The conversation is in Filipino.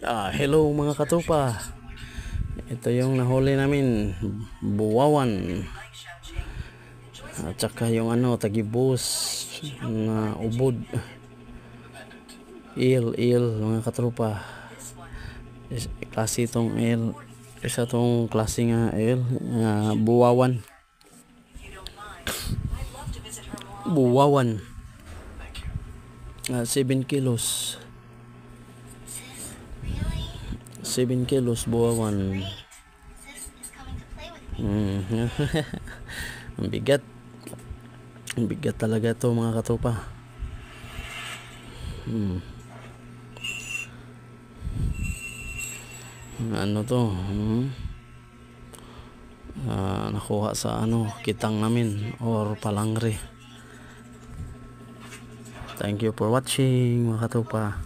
Hello mga katupa. Ito yung nahuli namin, buwawan. At saka yung tagibus na ubod. Il mga katupa. Klase itong il. Isa tong klase nga il, buwawan. Buwawan. 7 kilos. 7 kilos buwawan. Ang bigat. Ang bigat talaga to mga katupa. Ano to? Nakuha sa kitang namin or palangre. Thank you for watching mga katupa.